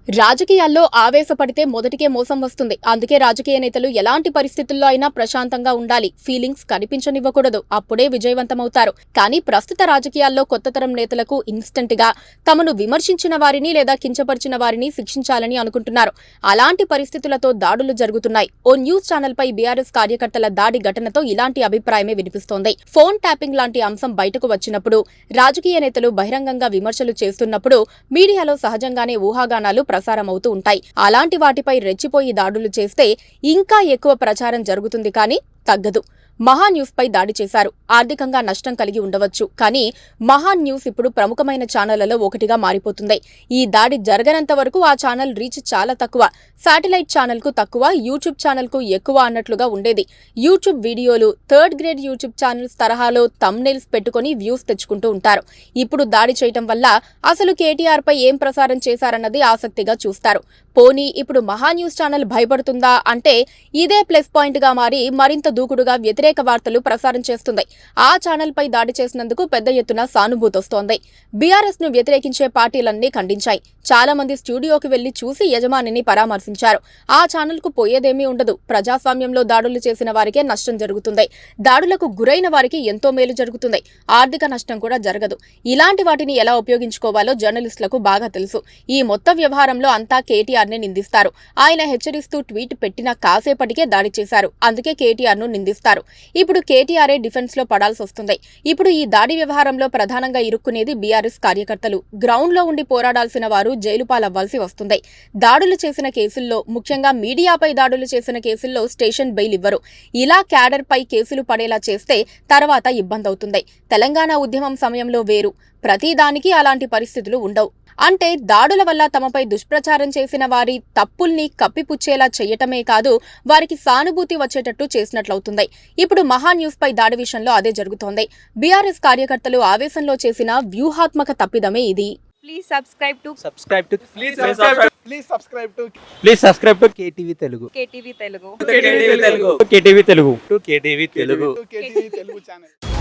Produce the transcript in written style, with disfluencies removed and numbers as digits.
రాజకీయాల్లో ఆవేశపడితే మొదటికే మోసం వస్తుంది. అందుకే రాజకీయ నేతలు ఎలాంటి పరిస్థితుల్లో అయినా ప్రశాంతంగా ఉండాలి. ఫీలింగ్స్ కనిపించనివ్వకూడదు. అప్పుడే విజయవంతమవుతారు. కానీ ప్రస్తుత రాజకీయాల్లో కొత్త తరం నేతలకు ఇన్స్టెంట్ గా తమను విమర్శించిన వారిని లేదా కించపరిచిన వారిని శిక్షించాలని అనుకుంటున్నారు. అలాంటి పరిస్థితులతో దాడులు జరుగుతున్నాయి. ఓ న్యూస్ ఛానల్ పై బీఆర్ఎస్ కార్యకర్తల దాడి ఘటనతో ఇలాంటి అభిప్రాయమే వినిపిస్తోంది. ఫోన్ ట్యాపింగ్ లాంటి అంశం బయటకు వచ్చినప్పుడు, రాజకీయ నేతలు బహిరంగంగా విమర్శలు చేస్తున్నప్పుడు మీడియాలో సహజంగానే ఊహాగానాలు ప్రసారమవుతూ ఉంటాయి. అలాంటి వాటిపై రెచ్చిపోయి దాడులు చేస్తే ఇంకా ఎక్కువ ప్రచారం జరుగుతుంది, కానీ తగ్గదు. మహా న్యూస్ పై దాడి చేశారు. ఆర్థికంగా నష్టం కలిగి ఉండవచ్చు, కానీ మహా న్యూస్ ఇప్పుడు ప్రముఖమైన ఛానళ్లలో ఒకటిగా మారిపోతుంది. ఈ దాడి జరగనంత వరకు ఆ ఛానల్ రీచ్ చాలా తక్కువ. శాటిలైట్ ఛానల్ కు తక్కువ, యూట్యూబ్ ఛానల్ కు ఎక్కువ అన్నట్లుగా ఉండేది. యూట్యూబ్ వీడియోలు థర్డ్ గ్రేడ్ యూట్యూబ్ ఛానల్స్ తరహాలో థంబ్నెయిల్స్ పెట్టుకుని వ్యూస్ తెచ్చుకుంటూ ఉంటారు. ఇప్పుడు దాడి చేయటం వల్ల అసలు కేటీఆర్ పై ఏం ప్రసారం చేశారన్నది ఆసక్తిగా చూస్తారు. పోనీ ఇప్పుడు మహా న్యూస్ ఛానల్ భయపడుతుందా అంటే ఇదే ప్లస్ పాయింట్ గా మారి మరింత దూకుడుగా వ్యతిరేక వార్తలు ప్రసారం చేస్తుంది. ఆ ఛానల్ పై దాడి చేసినందుకు పెద్ద ఎత్తున సానుభూతి వస్తోంది. బీఆర్ఎస్ ను వ్యతిరేకించే పార్టీలన్నీ ఖండించాయి. చాలా మంది స్టూడియోకి వెళ్లి చూసి యజమానిని పరామర్శించారు. ఆ ఛానల్ కు పోయేదేమీ ఉండదు. ప్రజాస్వామ్యంలో దాడులు చేసిన వారికే నష్టం జరుగుతుంది. దాడులకు గురైన వారికి ఎంతో మేలు జరుగుతుంది. ఆర్థిక నష్టం కూడా జరగదు. ఇలాంటి వాటిని ఎలా ఉపయోగించుకోవాలో జర్నలిస్టులకు బాగా తెలుసు. ఈ మొత్తం వ్యవహారంలో అంతా కేటీఆర్ ని నిందిస్తారు. ఆయన హెచ్చరిస్తూ ట్వీట్ పెట్టిన కాసేపటికే దాడి చేశారు. అందుకే కేటీఆర్ ను నిందిస్తారు. ఇప్పుడు కేటీఆర్ఏ డిఫెన్స్ లో పడాల్సి వస్తుంది. ఇప్పుడు ఈ దాడి వ్యవహారంలో ప్రధానంగా ఇరుక్కునేది బీఆర్ఎస్ కార్యకర్తలు. గ్రౌండ్ లో ఉండి పోరాడాల్సిన వారు జైలు పాలవ్వాల్సి వస్తుంది. దాడులు చేసిన కేసుల్లో, ముఖ్యంగా మీడియాపై దాడులు చేసిన కేసుల్లో స్టేషన్ బెయిల్ ఇవ్వరు. ఇలా క్యాడర్ పై కేసులు పడేలా చేస్తే తర్వాత ఇబ్బంది అవుతుంది. తెలంగాణ ఉద్యమం సమయంలో వేరు. ప్రతిదానికి అలాంటి పరిస్థితులు ఉండవు. అంటే దాడుల వల్ల తమపై దుష్ప్రచారం చేసిన వారి తప్పుల్ని కప్పిపుచ్చేలా చేయటమే కాదు, వారికి సానుభూతి వచ్చేటట్టు చేసినట్లవుతుంది. ఇప్పుడు మహా న్యూస్ పై దాడి విషయంలో అదే జరుగుతోంది. బీఆర్ఎస్ కార్యకర్తలు ఆవేశంలో చేసిన వ్యూహాత్మక తప్పిదమే ఇది. Please subscribe to KTV Telugu. KTV Telugu. KTV Telugu. KTV Telugu channel.